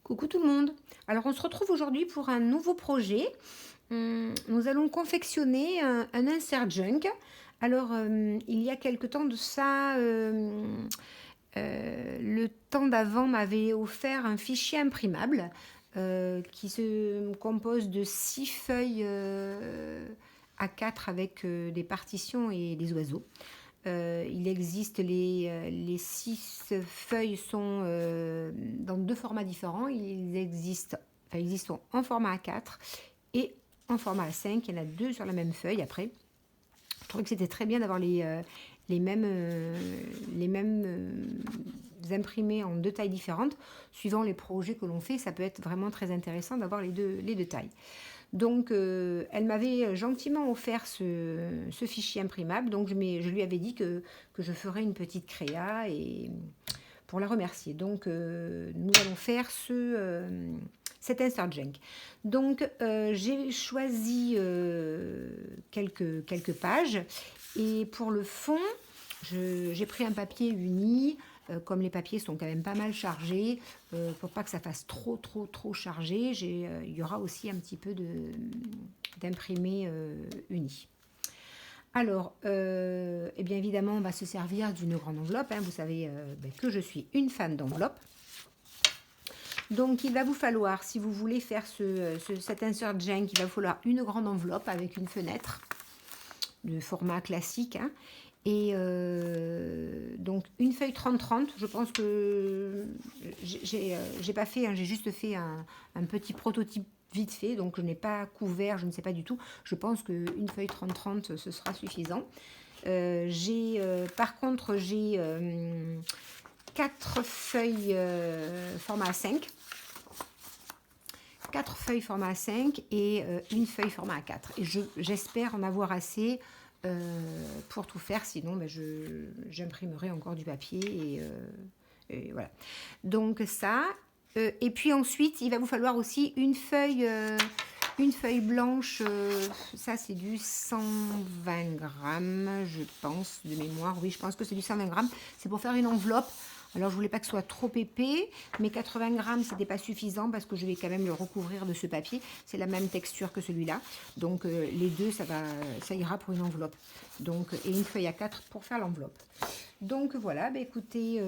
Coucou tout le monde. Alors on se retrouve aujourd'hui pour un nouveau projet. Nous allons confectionner un insert junk. Alors il y a quelque temps de ça, le temps d'avant m'avait offert un fichier imprimable qui se compose de 6 feuilles A4 avec des partitions et des oiseaux. Il existe les 6 feuilles sont dans 2 formats différents. Ils existent en format A4 et en format A5. Il y en a 2 sur la même feuille après. Je trouvais que c'était très bien d'avoir les mêmes imprimés en 2 tailles différentes. Suivant les projets que l'on fait, ça peut être vraiment très intéressant d'avoir les deux tailles. Donc, elle m'avait gentiment offert ce fichier imprimable. Donc, je lui avais dit que je ferais une petite créa et pour la remercier. Donc, nous allons faire cet insert junk. Donc, j'ai choisi quelques pages. Et pour le fond, j'ai pris un papier uni. Comme les papiers sont quand même pas mal chargés, pour pas que ça fasse trop chargé, il y aura aussi un petit peu d'imprimé uni. Alors, eh bien évidemment, on va se servir d'une grande enveloppe. Vous savez que je suis une fan d'enveloppe. Donc, il va vous falloir, si vous voulez faire cet insert junk, il va vous falloir une grande enveloppe avec une fenêtre de format classique. Et donc une feuille 30-30, je pense que j'ai pas fait, j'ai juste fait un petit prototype vite fait, donc je n'ai pas couvert, je ne sais pas du tout. Je pense qu'une feuille 30-30, ce sera suffisant. Par contre, j'ai 4 feuilles format A5. 4 feuilles format A5 et une feuille format A4. Et j'espère en avoir assez pour tout faire, sinon j'imprimerai encore du papier et voilà. Donc ça, et puis ensuite il va vous falloir aussi une feuille blanche, ça c'est du 120 grammes je pense de mémoire, oui je pense que c'est du 120 grammes, c'est pour faire une enveloppe. Alors je voulais pas que ce soit trop épais, mais 80 grammes c'était pas suffisant parce que je vais quand même le recouvrir de ce papier. C'est la même texture que celui-là, donc les deux ça ira pour une enveloppe. Donc et une feuille A4 pour faire l'enveloppe. Donc voilà, écoutez,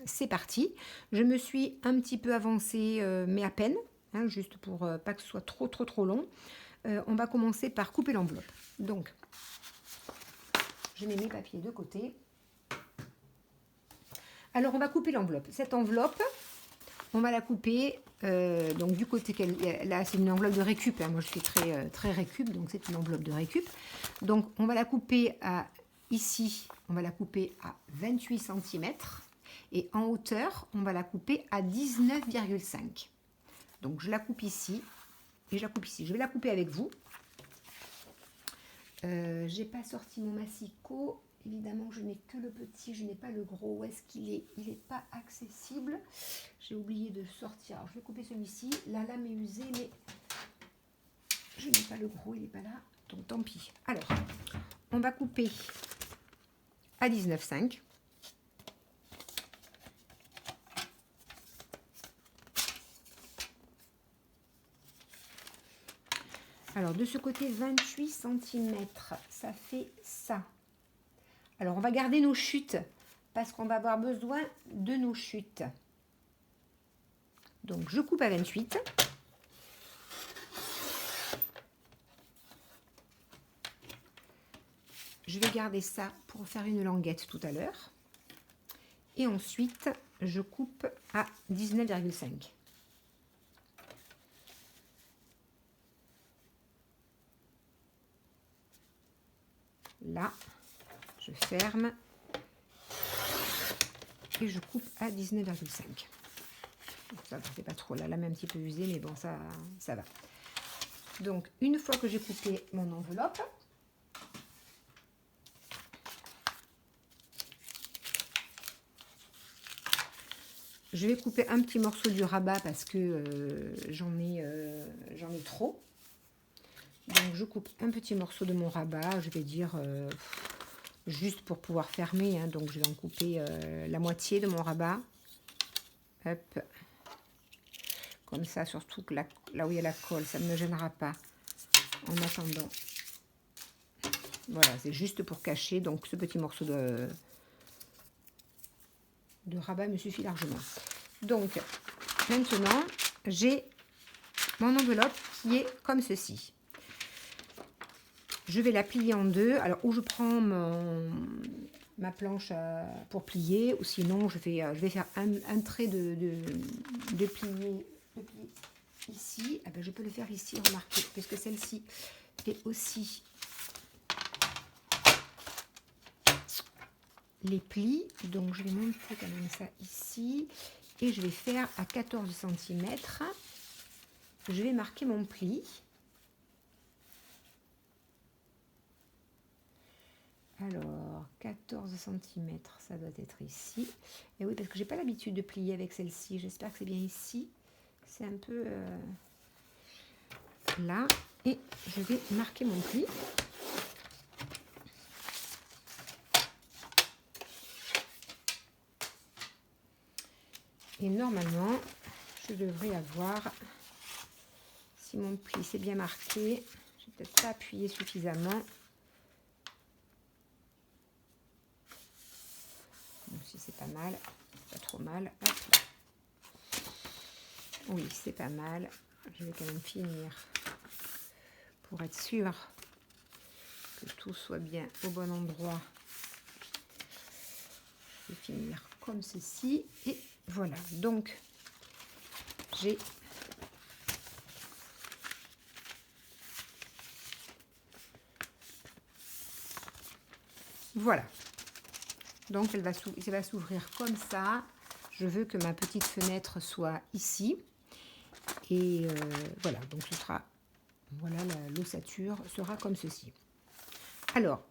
c'est parti. Je me suis un petit peu avancée, mais à peine, juste pour pas que ce soit trop long. On va commencer par couper l'enveloppe. Donc je mets mes papiers de côté. Alors, on va couper l'enveloppe. Cette enveloppe, on va la couper. Donc, du côté là, c'est une enveloppe de récup. Moi, je suis très récup, donc c'est une enveloppe de récup. Donc, on va la couper ici, on va la couper à 28 cm. Et en hauteur, on va la couper à 19,5. Donc, je la coupe ici et je la coupe ici. Je vais la couper avec vous. J'ai pas sorti mon massicot. Évidemment, je n'ai que le petit, je n'ai pas le gros. Où est-ce qu'il est? Il n'est pas accessible. J'ai oublié de sortir. Alors, je vais couper celui-ci. La lame est usée, mais je n'ai pas le gros, il n'est pas là. Donc, tant pis. Alors, on va couper à 19,5. Alors, de ce côté, 28 cm, ça fait ça. Alors, on va garder nos chutes parce qu'on va avoir besoin de nos chutes. Donc, je coupe à 28. Je vais garder ça pour faire une languette tout à l'heure. Et ensuite, je coupe à 19,5. Là, je ferme et je coupe à 19,5. Ça ne fait pas trop, la lame est un petit peu usée, mais bon, ça va. Donc, une fois que j'ai coupé mon enveloppe, je vais couper un petit morceau du rabat parce que j'en ai trop. Donc, je coupe un petit morceau de mon rabat, je vais dire juste pour pouvoir fermer. Donc, je vais en couper la moitié de mon rabat. Hop. Comme ça, surtout que là où il y a la colle, ça ne me gênera pas. En attendant, voilà, c'est juste pour cacher. Donc, ce petit morceau de rabat me suffit largement. Donc, maintenant, j'ai mon enveloppe qui est comme ceci. Je vais la plier en deux. Alors, où je prends ma planche pour plier, ou sinon, je vais faire un trait de plier ici. Ah ben, je peux le faire ici, remarquez, puisque celle-ci fait aussi les plis. Donc, je vais montrer quand même ça ici. Et je vais faire à 14 cm. Je vais marquer mon pli. Alors, 14 cm, ça doit être ici. Et oui, parce que j'ai pas l'habitude de plier avec celle-ci. J'espère que c'est bien ici. C'est un peu là. Et je vais marquer mon pli. Et normalement, je devrais avoir, si mon pli c'est bien marqué, je vais peut-être pas appuyer suffisamment. Donc, si c'est pas mal, pas trop mal. Hop. Oui, c'est pas mal. Je vais quand même finir pour être sûr que tout soit bien au bon endroit. Je vais finir comme ceci. Et voilà. Donc, j'ai voilà. Donc, elle va s'ouvrir comme ça. Je veux que ma petite fenêtre soit ici. Et voilà, donc ce sera, voilà, l'ossature sera comme ceci. Alors,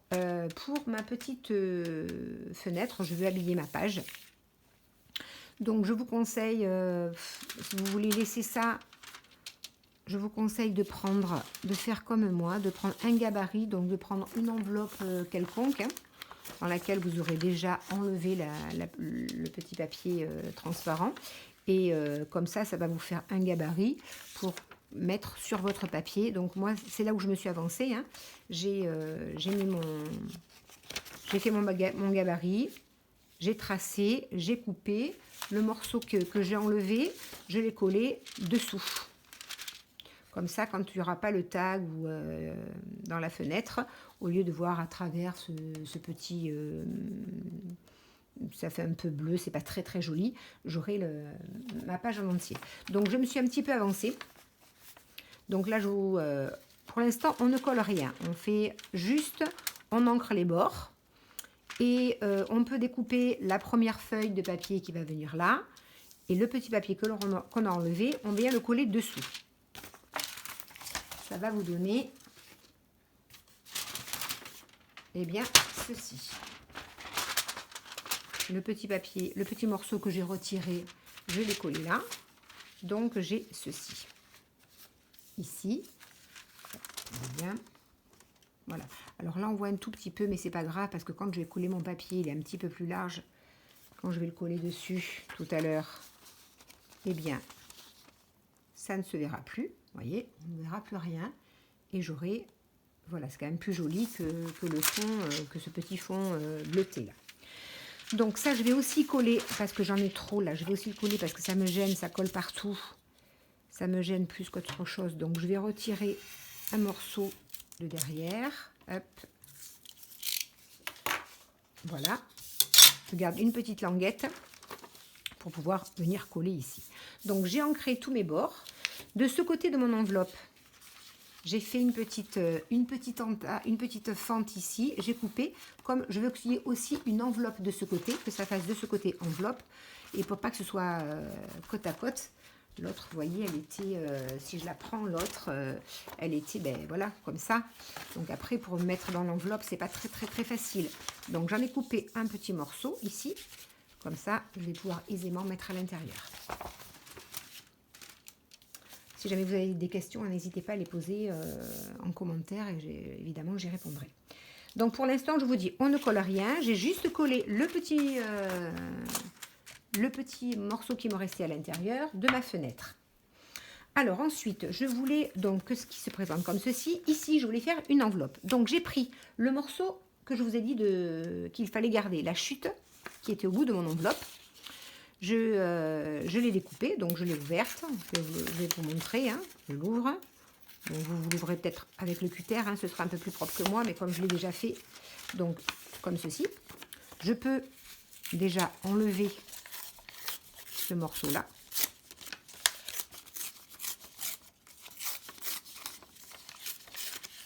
pour ma petite fenêtre, je veux habiller ma page. Donc, je vous conseille, si vous voulez laisser ça, je vous conseille de faire comme moi, de prendre un gabarit, donc de prendre une enveloppe quelconque, hein, dans laquelle vous aurez déjà enlevé le petit papier transparent. Et comme ça, ça va vous faire un gabarit pour mettre sur votre papier. Donc moi, c'est là où je me suis avancée, hein. J'ai fait mon gabarit, j'ai tracé, j'ai coupé. Le morceau que j'ai enlevé, je l'ai collé dessous. Comme ça, quand il n'y aura pas le tag ou dans la fenêtre, au lieu de voir à travers ce petit... ça fait un peu bleu, c'est pas très très joli. J'aurai ma page en entier. Donc, je me suis un petit peu avancée. Donc là, pour l'instant, on ne colle rien. On fait juste, on encre les bords. Et on peut découper la première feuille de papier qui va venir là. Et le petit papier qu'on a enlevé, on vient le coller dessous. Ça va vous donner, eh bien, ceci. Le petit papier, le petit morceau que j'ai retiré, je l'ai collé là. Donc, j'ai ceci. Ici. Bien. Voilà. Alors là, on voit un tout petit peu, mais c'est pas grave parce que quand je vais coller mon papier, il est un petit peu plus large. Quand je vais le coller dessus tout à l'heure, eh bien, ça ne se verra plus. Vous voyez, on ne verra plus rien. Et j'aurai, voilà, c'est quand même plus joli que le fond, que ce petit fond bleuté là. Donc ça, je vais aussi coller, parce que j'en ai trop là, je vais aussi le coller parce que ça me gêne, ça colle partout. Ça me gêne plus qu'autre chose. Donc je vais retirer un morceau de derrière. Hop. Voilà. Je garde une petite languette pour pouvoir venir coller ici. Donc j'ai ancré tous mes bords. De ce côté de mon enveloppe, j'ai fait une petite fente ici. J'ai coupé, comme je veux qu'il y ait aussi une enveloppe de ce côté, que ça fasse de ce côté enveloppe. Et pour pas que ce soit côte à côte. L'autre, vous voyez, elle était, si je la prends, l'autre, elle était, ben voilà, comme ça. Donc après, pour mettre dans l'enveloppe, c'est pas très facile. Donc j'en ai coupé un petit morceau ici. Comme ça, je vais pouvoir aisément mettre à l'intérieur. Si jamais vous avez des questions, n'hésitez pas à les poser en commentaire et évidemment, j'y répondrai. Donc pour l'instant, je vous dis, on ne colle rien. J'ai juste collé le petit morceau qui me restait à l'intérieur de ma fenêtre. Alors ensuite, je voulais donc que ce qui se présente comme ceci. Ici, je voulais faire une enveloppe. Donc j'ai pris le morceau que je vous ai dit qu'il fallait garder, la chute qui était au bout de mon enveloppe. Je l'ai découpée, donc je l'ai ouverte. Je vais vous montrer, hein. Je l'ouvre. Donc vous l'ouvrez peut-être avec le cutter, hein, ce sera un peu plus propre que moi, mais comme je l'ai déjà fait, donc comme ceci. Je peux déjà enlever ce morceau-là.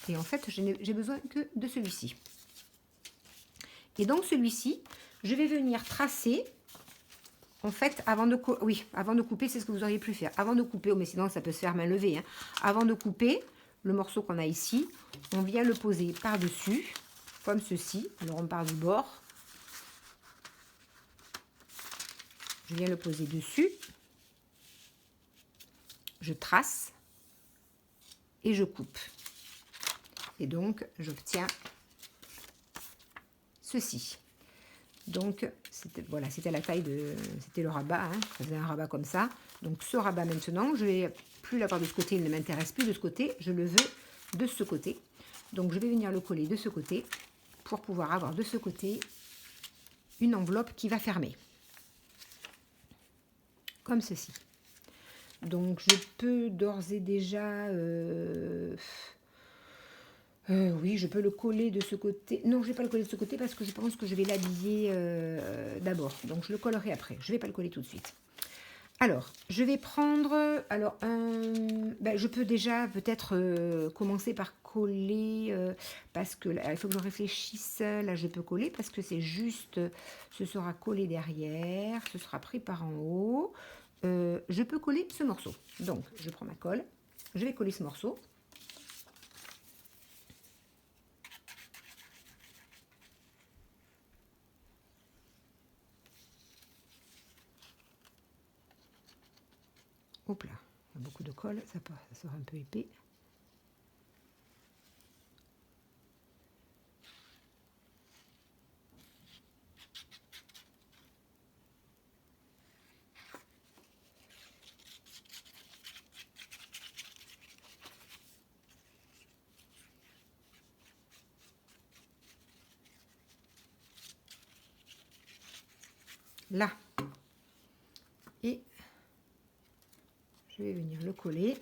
Et en fait, j'ai besoin que de celui-ci. Et donc celui-ci, je vais venir tracer, en fait, avant de couper, c'est ce que vous auriez pu faire. Avant de couper, mais sinon ça peut se faire main levée, hein. Avant de couper, le morceau qu'on a ici, on vient le poser par-dessus, comme ceci. Alors on part du bord. Je viens le poser dessus. Je trace et je coupe. Et donc, j'obtiens ceci. Donc, voilà, c'était la taille de... C'était le rabat, hein, je faisais un rabat comme ça. Donc, ce rabat maintenant, je vais plus l'avoir de ce côté, il ne m'intéresse plus de ce côté. Je le veux de ce côté. Donc, je vais venir le coller de ce côté pour pouvoir avoir de ce côté une enveloppe qui va fermer. Comme ceci. Donc, je peux d'ores et déjà... oui, je peux le coller de ce côté. Non, je ne vais pas le coller de ce côté parce que je pense que je vais l'habiller d'abord. Donc, je le collerai après. Je ne vais pas le coller tout de suite. Alors, je vais prendre... Alors, je peux déjà peut-être commencer par coller parce que là, il faut que je réfléchisse. Là, je peux coller parce que c'est juste... Ce sera collé derrière. Ce sera pris par en haut. Je peux coller ce morceau. Donc, je prends ma colle. Je vais coller ce morceau. Hop là, il y a beaucoup de colle, ça sera un peu épais. Là. Et je vais venir le coller.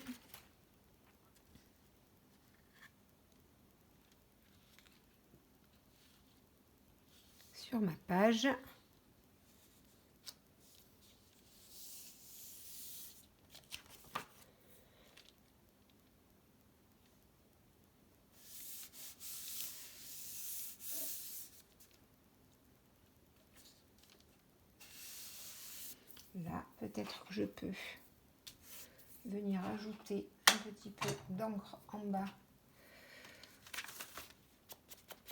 Sur ma page. Là, peut-être que je peux venir ajouter un petit peu d'encre en bas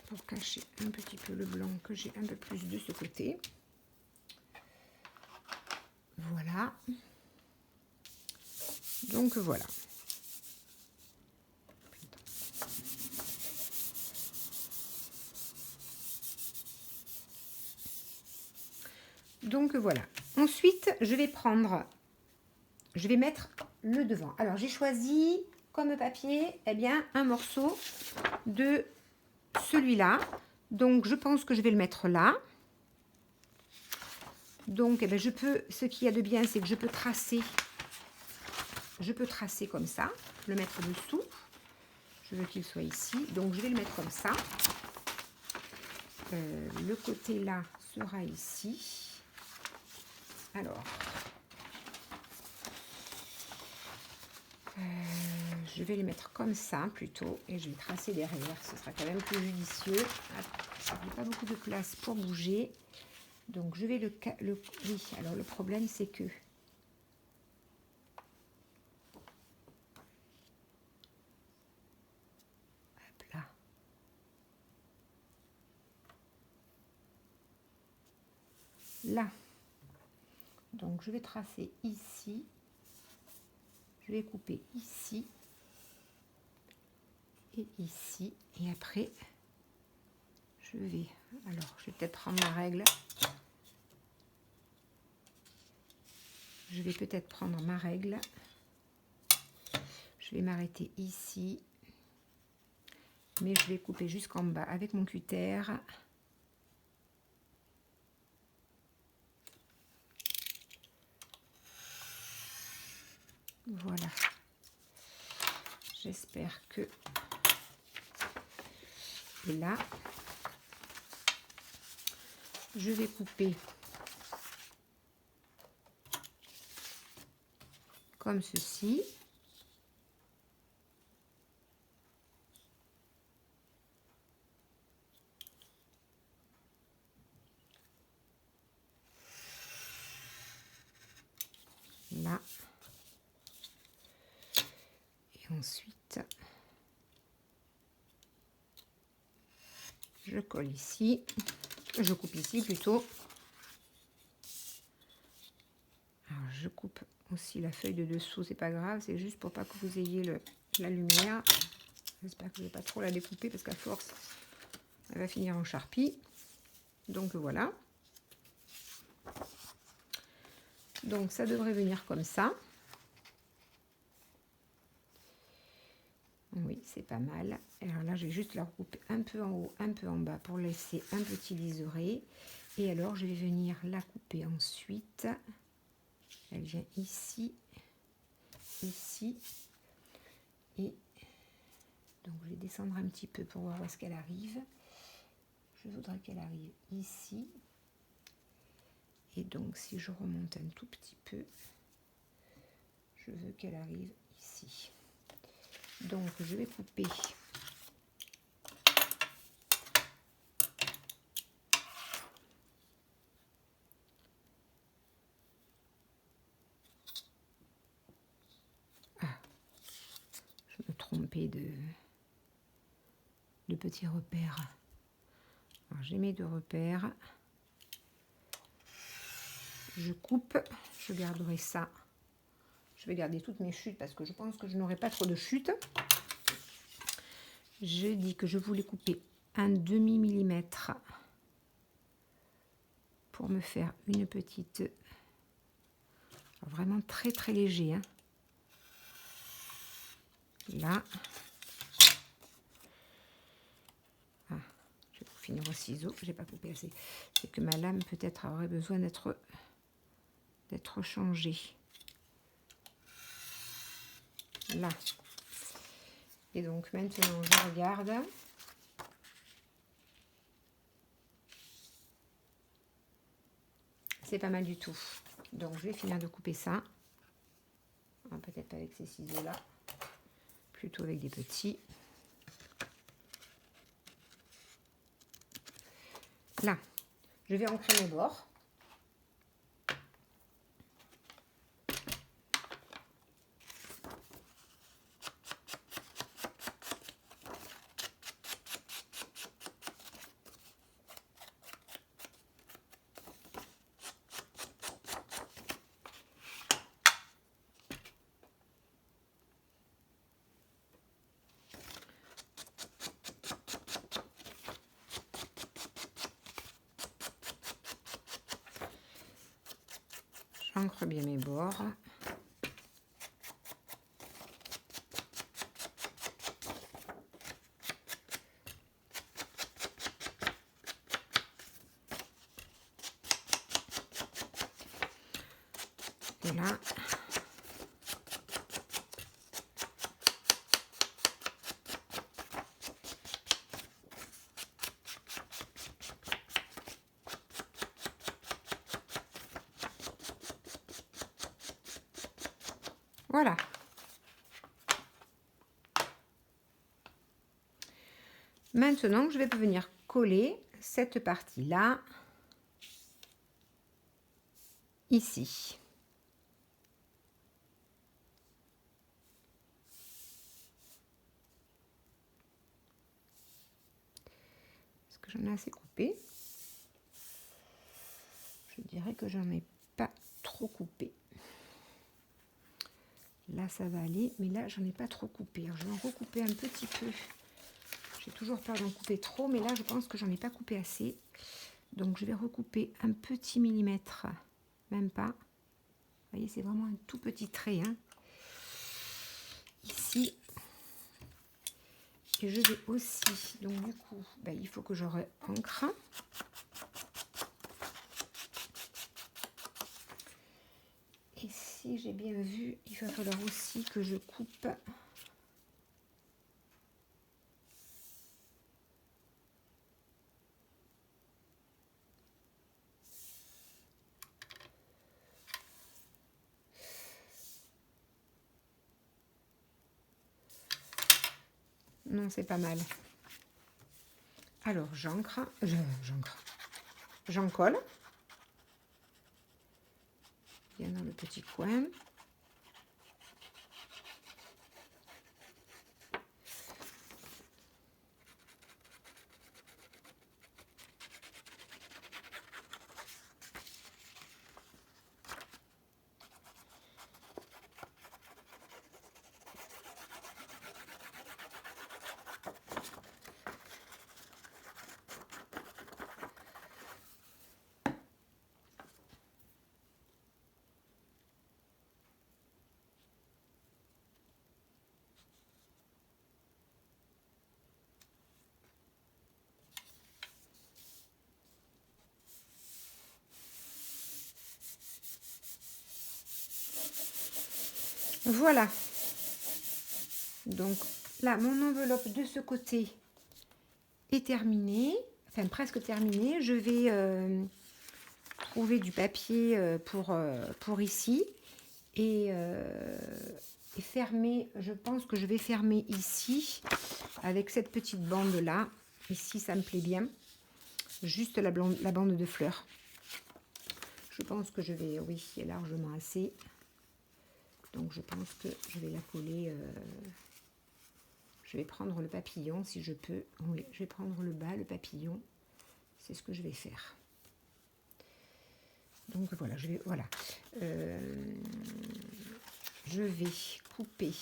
pour cacher un petit peu le blanc que j'ai un peu plus de ce côté. Voilà. Donc voilà. Donc voilà. Ensuite, je vais mettre le devant. Alors j'ai choisi comme papier, eh bien, un morceau de celui-là. Donc je pense que je vais le mettre là. Donc eh bien, ce qu'il y a de bien, c'est que je peux tracer comme ça, le mettre dessous. Je veux qu'il soit ici, donc je vais le mettre comme ça. Le côté là sera ici. Alors, je vais les mettre comme ça plutôt et je vais tracer derrière, ce sera quand même plus judicieux. Il n'y a pas beaucoup de place pour bouger, donc je vais oui, alors le problème c'est que hop là. Là, donc je vais tracer ici, je vais couper ici et ici, et après je vais peut-être prendre ma règle. Je vais peut-être prendre ma règle Je vais m'arrêter ici, mais je vais couper jusqu'en bas avec mon cutter. Voilà. J'espère que... Et là, je vais couper comme ceci. Là. Et ensuite, je colle ici. Je coupe ici plutôt. Alors, je coupe aussi la feuille de dessous, c'est pas grave, c'est juste pour pas que vous ayez la lumière. J'espère que je vais pas trop la découper parce qu'à force, elle va finir en charpie. Donc voilà. Donc ça devrait venir comme ça. Oui, c'est pas mal. Alors là, je vais juste la recouper un peu en haut, un peu en bas pour laisser un petit liseré. Et alors, je vais venir la couper ensuite. Elle vient ici, ici. Et donc, je vais descendre un petit peu pour voir où est-ce qu'elle arrive. Je voudrais qu'elle arrive ici. Et donc, si je remonte un tout petit peu, je veux qu'elle arrive ici. Donc, je vais couper je me trompais de petits repères. Alors, j'ai mes 2 repères. Je coupe, je garderai ça. Je vais garder toutes mes chutes parce que je pense que je n'aurai pas trop de chutes. Je dis que je voulais couper un demi-millimètre pour me faire une petite... Vraiment très très léger. Hein. Là. Ah, je vais finir au ciseau. Je n'ai pas coupé assez. C'est que ma lame peut-être aurait besoin d'être changée. Là. Et donc maintenant je regarde. C'est pas mal du tout. Donc je vais finir de couper ça. Peut-être pas avec ces ciseaux là. Plutôt avec des petits. Là. Je vais ancrer mes bords. J'ancre bien mes bords. Et là, voilà. Maintenant, je vais venir coller cette partie-là ici. Est-ce que j'en ai assez coupé? Je dirais que j'en ai pas trop coupé. Là, ça va aller, mais là, j'en ai pas trop coupé. Alors, je vais en recouper un petit peu. J'ai toujours peur d'en couper trop, mais là, je pense que j'en ai pas coupé assez. Donc, je vais recouper un petit millimètre, même pas. Vous voyez, c'est vraiment un tout petit trait. Hein. ici. Et je vais aussi, donc du coup, ben, il faut que je re-ancre. Et si j'ai bien vu, il va falloir aussi que je coupe. Non, c'est pas mal. Alors, j'encre, j'en colle. Bien dans le petit coin. Voilà. Donc là, mon enveloppe de ce côté est terminée. Enfin, presque terminée. Je vais trouver du papier pour ici. Et fermer, je pense que je vais fermer ici avec cette petite bande là. Ici, ça me plaît bien. Juste la bande de fleurs. Je pense que je vais, oui, il est largement assez. Donc je pense que je vais la coller. Je vais prendre le papillon si je peux. Oui, je vais prendre le bas, le papillon. C'est ce que je vais faire. Donc voilà, je vais, voilà. Je vais couper.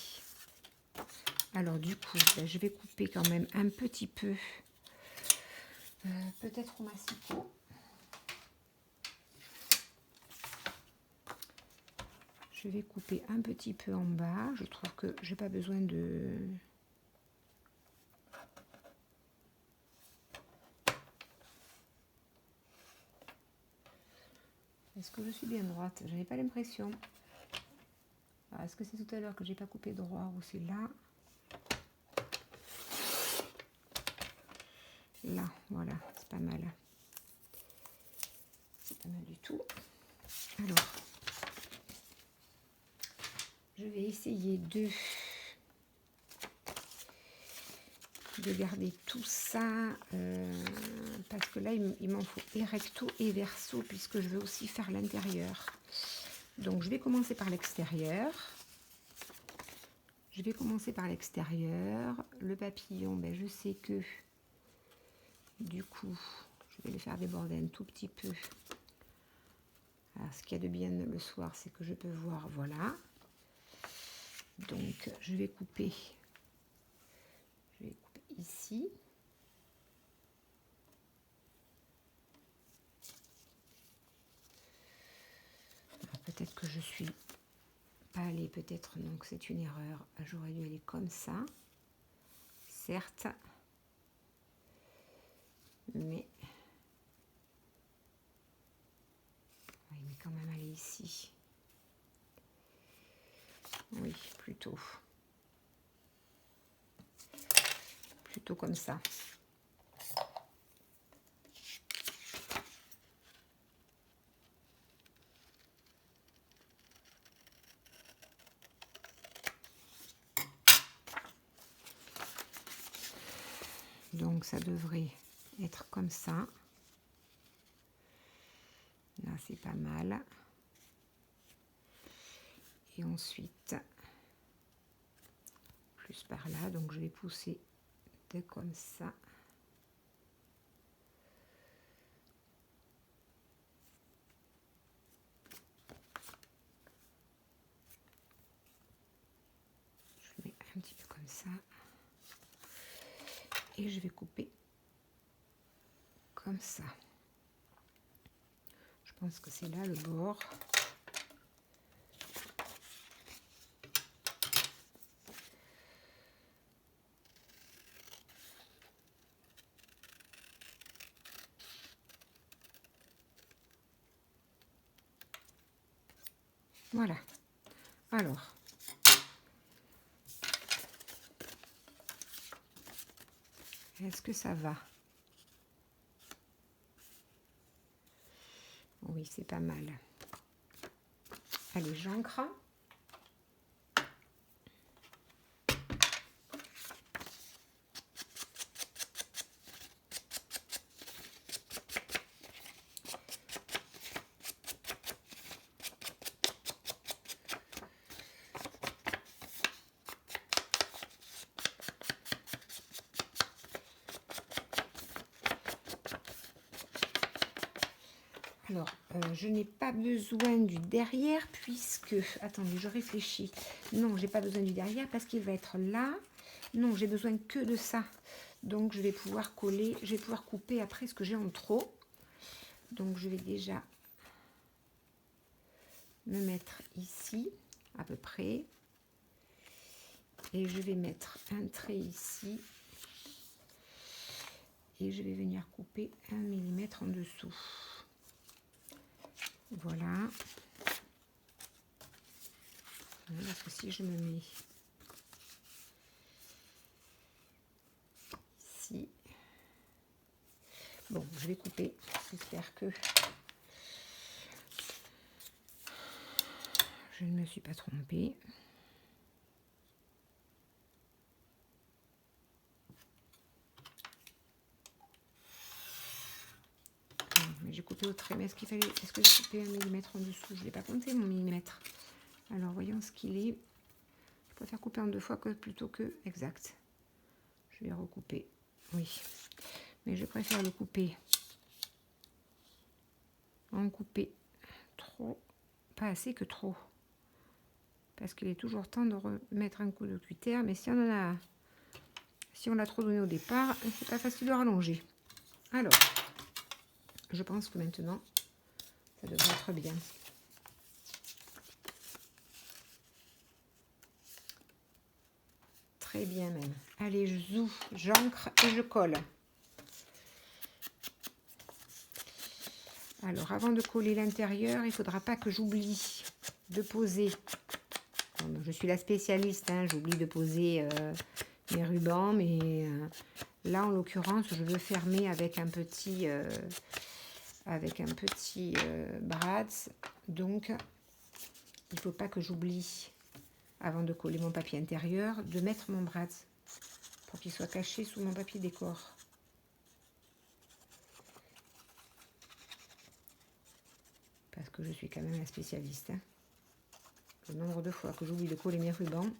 Alors du coup, ben, je vais couper quand même un petit peu. Peut-être au massicot. Je vais couper un petit peu en bas. Je trouve que j'ai pas besoin de... Est-ce que je suis bien droite? J'avais pas l'impression. Est-ce que c'est tout à l'heure que j'ai pas coupé droit ou c'est là? Là, voilà, c'est pas mal. C'est pas mal du tout. Alors, je vais essayer de garder tout ça parce que là, il m'en faut et recto et verso puisque je veux aussi faire l'intérieur. Donc, je vais commencer par l'extérieur. Je vais commencer par l'extérieur. Le papillon, ben, je sais que du coup, je vais le faire déborder un tout petit peu. Alors, ce qu'il y a de bien le soir, c'est que je peux voir, voilà. Donc, je vais couper ici. Peut-être que je suis pas allée, peut-être, donc c'est une erreur. J'aurais dû aller comme ça, certes. Mais... oui, mais quand même aller ici. Oui, plutôt. Plutôt comme ça. Donc ça devrait être comme ça. Là, c'est pas mal. Et ensuite, plus par là. Donc je vais pousser de comme ça. Je mets un petit peu comme ça. Et je vais couper comme ça. Je pense que c'est là le bord. Voilà. Alors, est-ce que ça va? Oui, c'est pas mal. Allez, j'ancre. Alors, je n'ai pas besoin du derrière puisque... Attendez, je réfléchis. Non, j'ai pas besoin du derrière parce qu'il va être là. Non, j'ai besoin que de ça. Donc, je vais pouvoir coller, je vais pouvoir couper après ce que j'ai en trop. Donc, je vais déjà me mettre ici, à peu près. Et je vais mettre un trait ici. Et je vais venir couper 1 mm en dessous. Voilà. Parce que si je me mets ici, bon, je vais couper. J'espère que je ne me suis pas trompée. J'ai coupé au trait, mais est-ce qu'il fallait, est-ce que j'ai coupé 1 mm en dessous? Je ne l'ai pas compté mon millimètre. Alors voyons ce qu'il est. Je préfère couper en 2 fois que plutôt que exact. Je vais recouper. Oui, mais je préfère le couper en couper trop, pas assez que trop, parce qu'il est toujours temps de remettre un coup de cutter. Mais si on l'a trop donné au départ, c'est pas facile de rallonger. Alors, je pense que maintenant, ça devrait être bien. Très bien même. Allez, je zoome, j'ancre et je colle. Alors, avant de coller l'intérieur, il ne faudra pas que j'oublie de poser. Bon, je suis la spécialiste, hein, j'oublie de poser mes rubans, mais là, en l'occurrence, je veux fermer avec un petit brads. Donc, il ne faut pas que j'oublie, avant de coller mon papier intérieur, de mettre mon brads pour qu'il soit caché sous mon papier décor. Parce que je suis quand même la spécialiste. Hein. Le nombre de fois que j'oublie de coller mes rubans,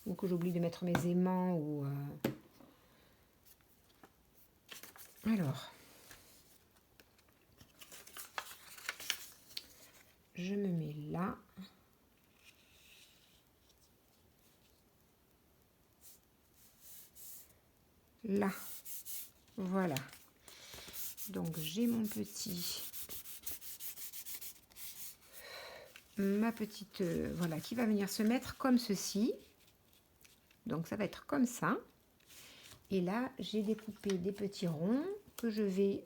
ou que j'oublie de mettre mes aimants, ou... Alors, je me mets là. Là. Voilà. Donc, j'ai mon petit... ma petite... voilà, qui va venir se mettre comme ceci. Donc, ça va être comme ça. Et là, j'ai découpé des petits ronds que je vais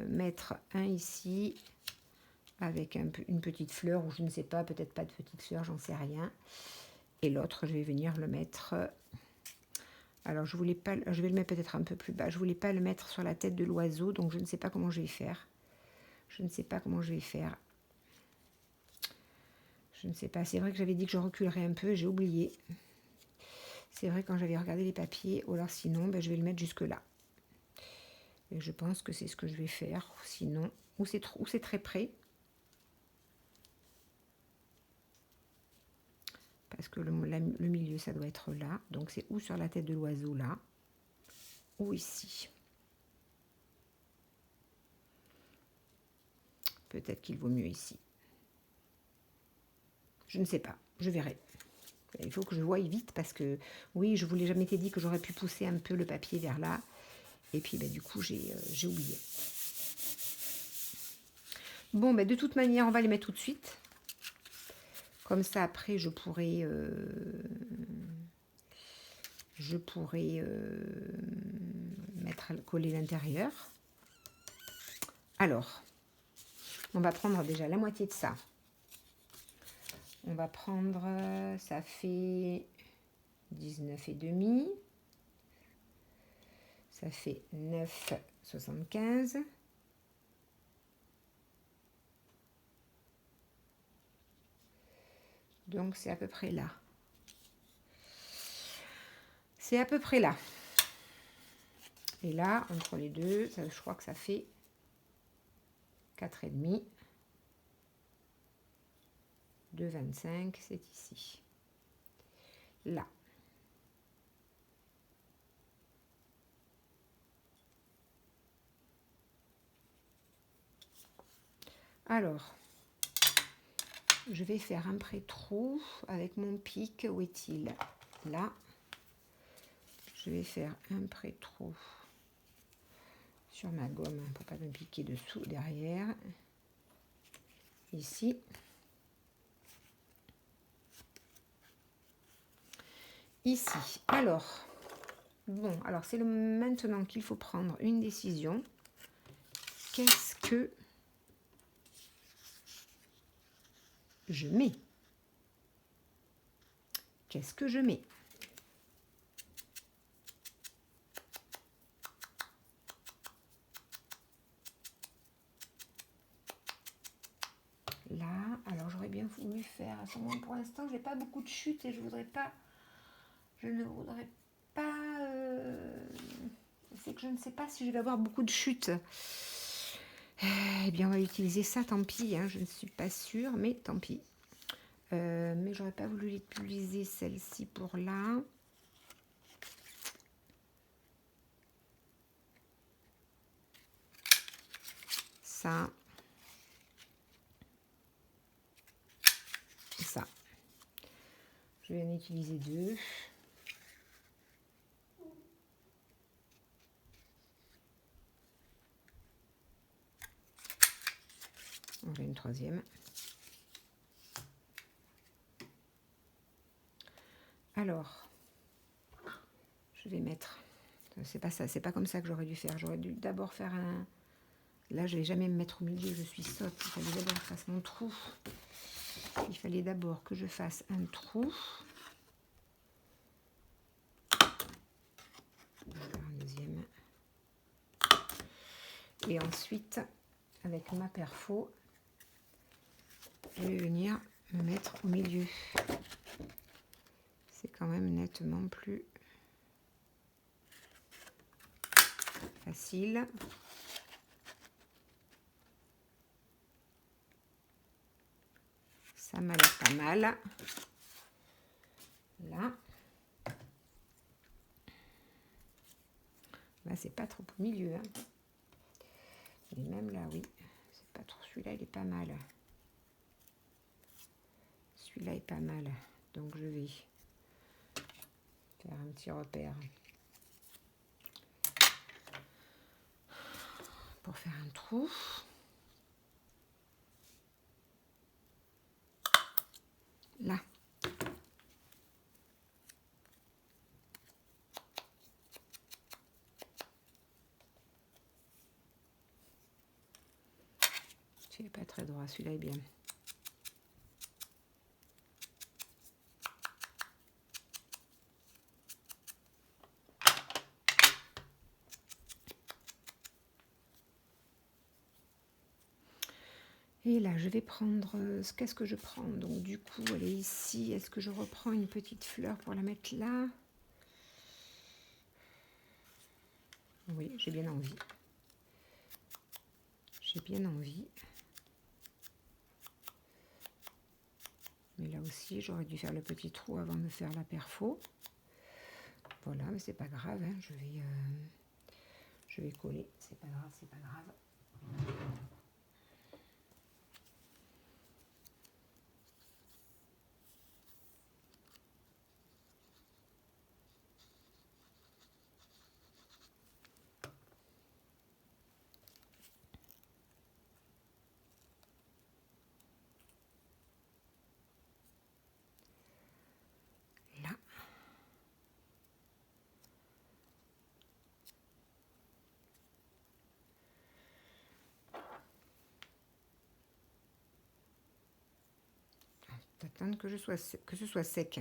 mettre un ici avec une petite fleur, ou je ne sais pas, peut-être pas de petite fleur, j'en sais rien. Et l'autre, je vais venir le mettre... alors, je voulais pas, je vais le mettre peut-être un peu plus bas. Je voulais pas le mettre sur la tête de l'oiseau, donc je ne sais pas comment je vais faire. Je ne sais pas comment je vais faire. Je ne sais pas. C'est vrai que j'avais dit que je reculerais un peu, j'ai oublié. C'est vrai quand j'avais regardé les papiers, ou alors sinon, ben, je vais le mettre jusque là. Et je pense que c'est ce que je vais faire. Sinon, ou c'est très près. Parce que le milieu, ça doit être là. Donc, c'est ou sur la tête de l'oiseau, là, ou ici. Peut-être qu'il vaut mieux ici. Je ne sais pas. Je verrai. Il faut que je voie vite parce que, oui, je voulais jamais dit que j'aurais pu pousser un peu le papier vers là. Et puis, ben, du coup, j'ai oublié. Bon, ben, de toute manière, on va les mettre tout de suite. Comme ça, après, je pourrais coller l'intérieur. Alors, on va prendre déjà la moitié de ça. On va prendre, ça fait 19,5. Ça fait 9,75. Donc c'est à peu près là. C'est à peu près là. Et là, entre les deux, ça, je crois que ça fait 4,5. 2,25, c'est ici. Là. Alors, je vais faire un pré-trou avec mon pic. Où est-il? Là. Je vais faire un pré-trou sur ma gomme pour pas me piquer dessous, derrière. Ici. Ici. Alors, bon, alors c'est maintenant qu'il faut prendre une décision. Qu'est-ce que je mets? Qu'est-ce que je mets? Là, alors j'aurais bien voulu faire à ce moment. Pour l'instant, j'ai pas beaucoup de chutes et je ne voudrais pas. C'est que je ne sais pas si je vais avoir beaucoup de chutes. Eh bien, on va utiliser ça, tant pis. Hein, je ne suis pas sûre, mais tant pis. Mais j'aurais pas voulu utiliser celle-ci pour là. Ça. Ça. Je vais en utiliser deux. On fait une troisième. Alors, je vais mettre. C'est pas ça, c'est pas comme ça que j'aurais dû faire. J'aurais dû d'abord faire un. Là, je vais jamais me mettre au milieu, je suis sotte. Il fallait d'abord que je fasse mon trou. Il fallait d'abord que je fasse un trou. Un deuxième. Et ensuite, avec ma perfo, je vais venir me mettre au milieu. C'est quand même nettement plus facile. Ça m'a l'air pas mal. Là. Là, c'est pas trop au milieu. Hein. Mais même là, oui. C'est pas trop. Celui-là, il est pas mal. Celui-là est pas mal. Donc, je vais faire un petit repère pour faire un trou. Là. Il n'est pas très droit, celui-là est bien. Et là, je vais prendre... Qu'est-ce que je prends? Donc, du coup, elle est ici. Est-ce que je reprends une petite fleur pour la mettre là? Oui, j'ai bien envie. J'ai bien envie. Mais là aussi, j'aurais dû faire le petit trou avant de faire la perfo. Voilà, mais c'est pas grave. Hein, je vais coller. C'est pas grave, c'est pas grave. Là. Attendre que ce soit sec.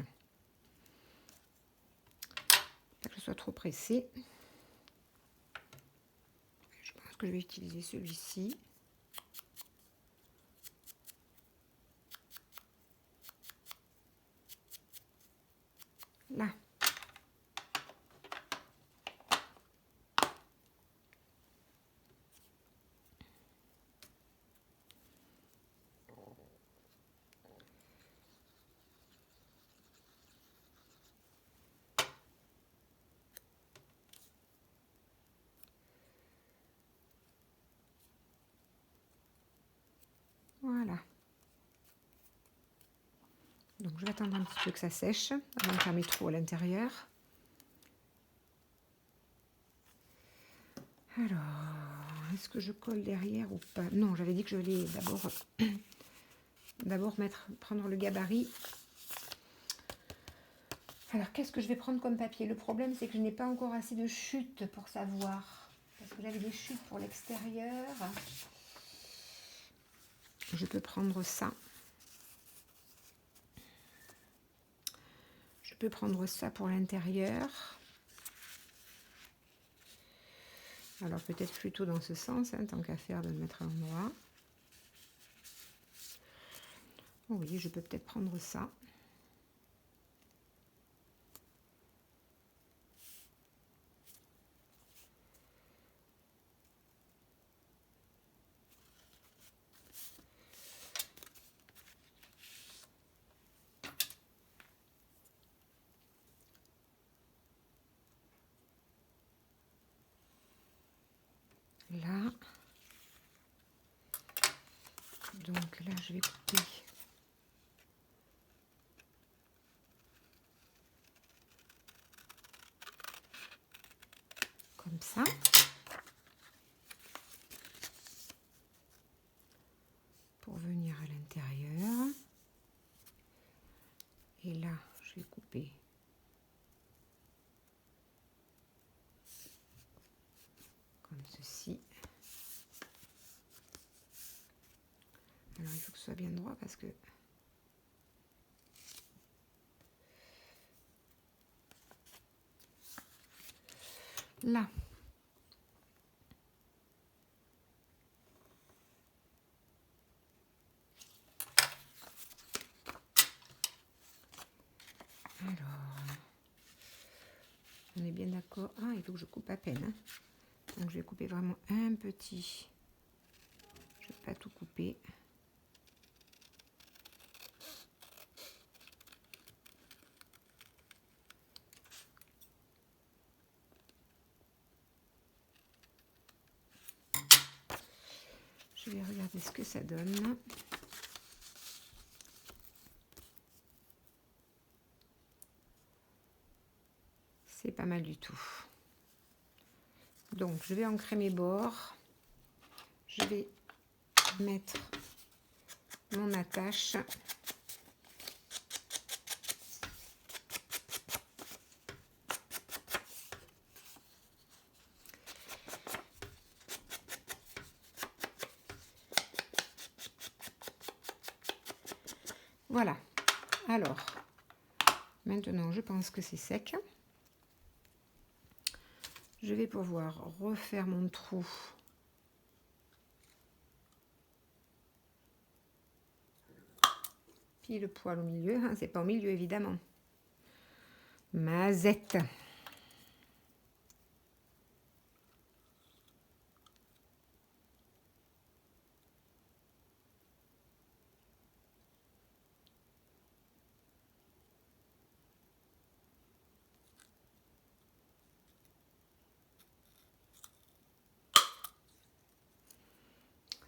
Pas que je sois trop pressée. Je pense que je vais utiliser celui-ci. Là. Voilà. Donc je vais attendre un petit peu que ça sèche avant de faire mes trous à l'intérieur. Alors, est-ce que je colle derrière ou pas? Non, j'avais dit que je vais d'abord prendre le gabarit. Alors, qu'est-ce que je vais prendre comme papier? Le problème, c'est que je n'ai pas encore assez de chutes pour savoir. Parce que j'avais des chutes pour l'extérieur. Je peux prendre ça. Je peux prendre ça pour l'intérieur. Alors, peut-être plutôt dans ce sens, hein, tant qu'à faire de le mettre à l'endroit. Oui, je peux peut-être prendre ça. Là. Donc là, je vais couper comme ça. Pour venir à l'intérieur. Et là, je vais couper comme ceci. Alors, il faut que ce soit bien droit parce que là, alors, on est bien d'accord. Ah, il faut que je coupe à peine. Hein. Donc, je vais couper vraiment un petit. Je ne vais pas tout couper. Je vais regarder ce que ça donne. C'est pas mal du tout. Donc, je vais ancrer mes bords. Je vais mettre mon attache. Voilà. Alors, maintenant, je pense que c'est sec. Je vais pouvoir refaire mon trou. Puis le poil au milieu, hein, c'est pas au milieu évidemment. Mazette.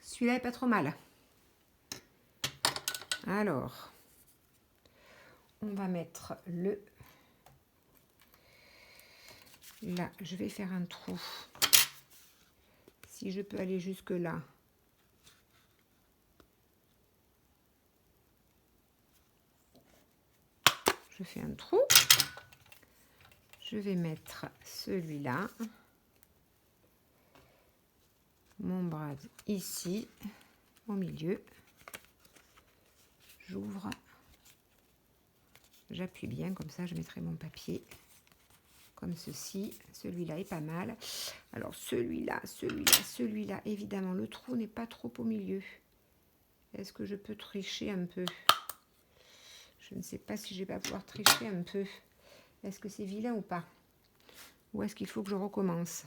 Celui-là est pas trop mal. Alors, on va mettre le... Là, je vais faire un trou. Si je peux aller jusque là. Je fais un trou. Je vais mettre celui-là. Mon brad ici, au milieu. J'ouvre j'appuie bien, comme ça je mettrai mon papier comme ceci. Celui-là est pas mal. Alors celui-là, évidemment, le trou n'est pas trop au milieu. Est-ce que je peux tricher un peu? Je ne sais pas si je vais pas pouvoir tricher un peu. Est-ce que c'est vilain ou pas? Ou est-ce qu'il faut que je recommence?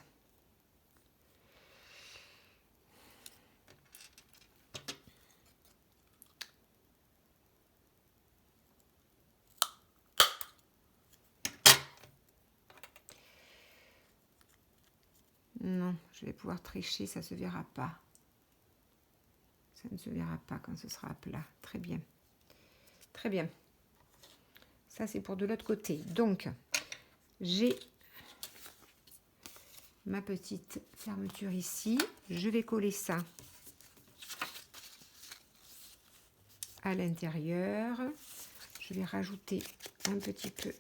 Non, je vais pouvoir tricher, ça ne se verra pas. Ça ne se verra pas quand ce sera à plat. Très bien. Très bien. Ça, c'est pour de l'autre côté. Donc, j'ai ma petite fermeture ici. Je vais coller ça à l'intérieur. Je vais rajouter un petit peu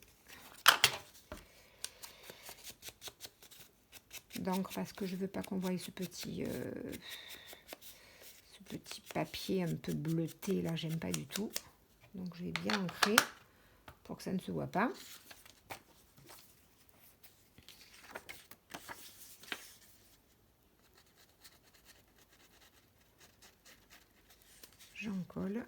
d'encre parce que je veux pas qu'on voie ce petit papier un peu bleuté. Là, j'aime pas du tout. Donc, je vais bien ancrer pour que ça ne se voit pas. J'en colle.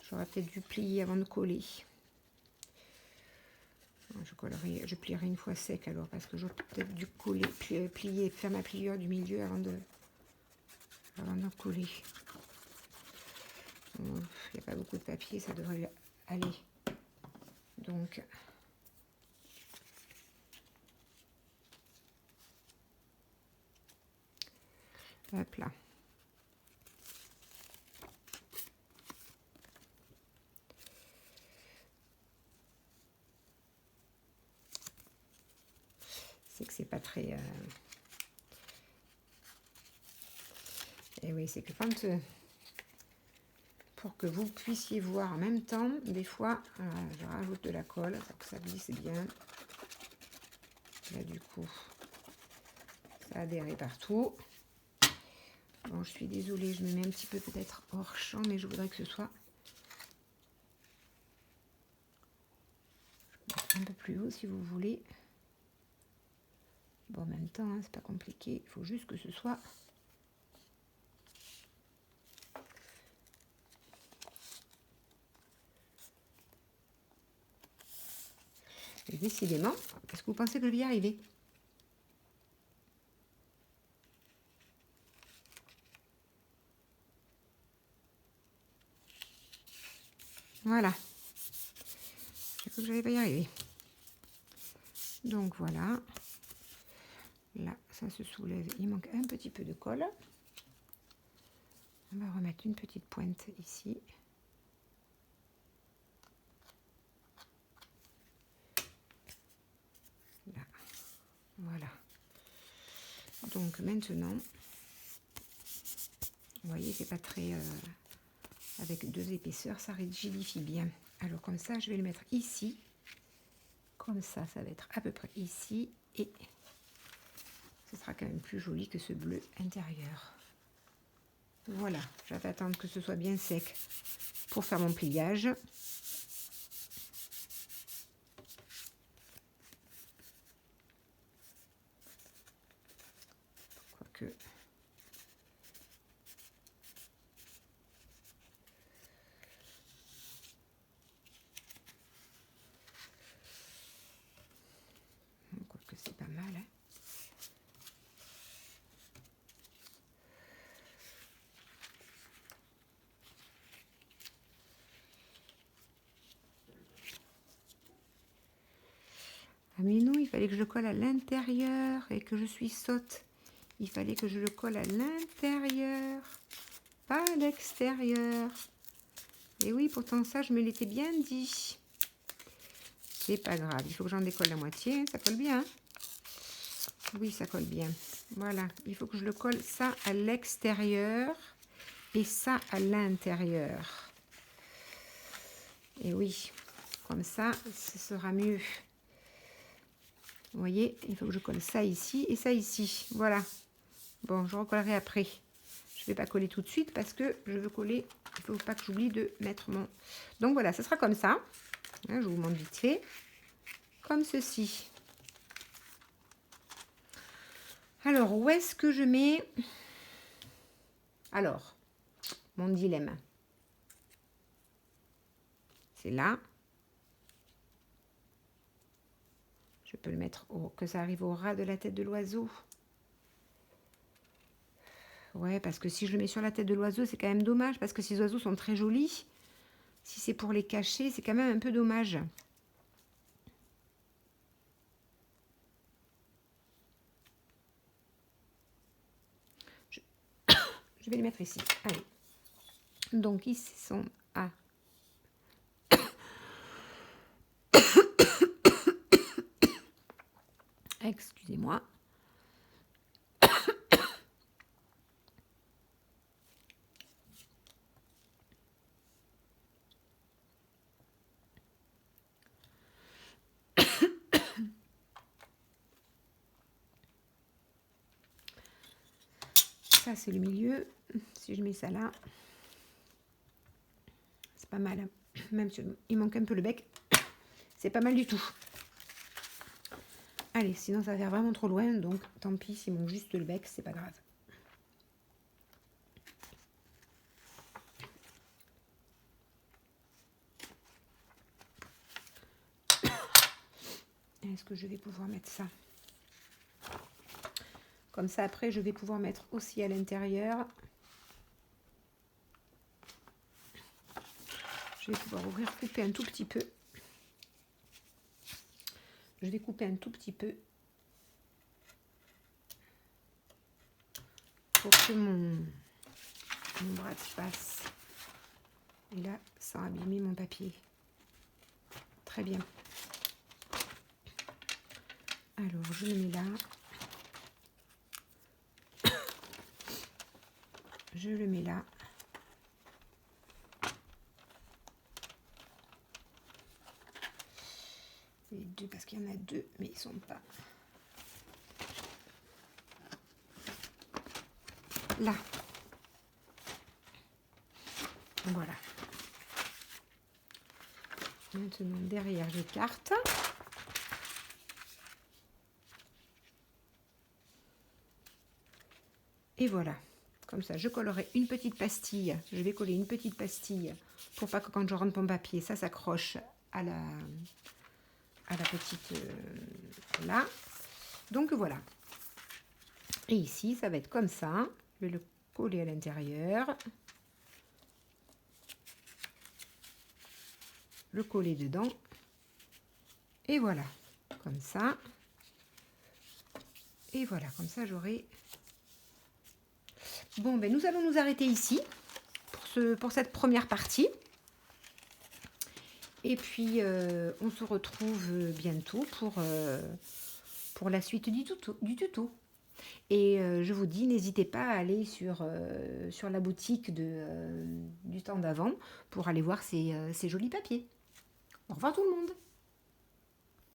J'aurais peut-être dû plier avant de coller. Je plierai une fois sec alors, parce que j'aurais peut-être dû coller, plier, faire ma pliure du milieu avant de coller. Il n'y a pas beaucoup de papier, ça devrait aller. Donc, hop là. C'est que c'est pas très... Et oui, c'est que quand... pour que vous puissiez voir en même temps, des fois, je rajoute de la colle pour que ça glisse bien. Là, du coup, ça a adhéré partout. Bon, je suis désolée, je me mets un petit peu peut-être hors champ, mais je voudrais que ce soit un peu plus haut si vous voulez. Bon, en même temps, hein, c'est pas compliqué, il faut juste que ce soit... Et décidément, est-ce que vous pensez que je vais y arriver? Voilà. Je crois que je vais pas y arriver. Donc voilà. Là, ça se soulève. Il manque un petit peu de colle. On va remettre une petite pointe ici. Là. Voilà. Donc maintenant, vous voyez, c'est pas très... avec 2 épaisseurs, ça rigidifie bien. Alors comme ça, je vais le mettre ici. Comme ça va être à peu près ici. Et ce sera quand même plus joli que ce bleu intérieur. Voilà, je vais attendre que ce soit bien sec pour faire mon pliage. Quoique... Quoique c'est pas mal, hein. Ah mais non, il fallait que je le colle à l'intérieur et que je suis sotte. Il fallait que je le colle à l'intérieur, pas à l'extérieur. Et oui, pourtant ça, je me l'étais bien dit. C'est pas grave, il faut que j'en décolle la moitié. Ça colle bien, hein? Oui, ça colle bien. Voilà, il faut que je le colle ça à l'extérieur et ça à l'intérieur. Et oui, comme ça, ce sera mieux. Vous voyez, il faut que je colle ça ici et ça ici. Voilà. Bon, je recollerai après. Je vais pas coller tout de suite parce que je veux coller. Il faut pas que j'oublie de mettre mon... Donc voilà, ça sera comme ça. Hein, je vous montre vite fait. Comme ceci. Alors, où est-ce que je mets... Alors, mon dilemme. C'est là. Je peux le mettre que ça arrive au ras de la tête de l'oiseau. Ouais, parce que si je le mets sur la tête de l'oiseau, c'est quand même dommage. Parce que ces oiseaux sont très jolis. Si c'est pour les cacher, c'est quand même un peu dommage. Je vais les mettre ici. Allez. Donc, ici sont à... Excusez-moi. Ça, c'est le milieu. Si je mets ça là, c'est pas mal. Même si il manque un peu le bec, c'est pas mal du tout. Allez, sinon ça va faire vraiment trop loin, donc tant pis s'il manque juste le bec, c'est pas grave. Est-ce que je vais pouvoir mettre ça? Comme ça, après, je vais pouvoir mettre aussi à l'intérieur. Je vais pouvoir couper un tout petit peu. Je vais couper un tout petit peu pour que mon bras passe. Et là, sans abîmer mon papier. Très bien. Alors, je le mets là. Je le mets là. Les deux, parce qu'il y en a deux, mais ils sont pas là. Voilà. Maintenant, derrière, j'écarte. Et voilà. Comme ça, je collerai une petite pastille. Je vais coller une petite pastille pour pas que quand je rentre mon papier, ça s'accroche à la petite là. Donc voilà. Et ici, ça va être comme ça. Je vais le coller à l'intérieur. Le coller dedans. Et voilà. Comme ça. Et voilà, comme ça, j'aurai... Bon, ben nous allons nous arrêter ici pour cette première partie. Et puis, on se retrouve bientôt pour la suite du tuto. Et je vous dis, n'hésitez pas à aller sur la boutique du temps d'avant pour aller voir ces jolis papiers. Au revoir tout le monde!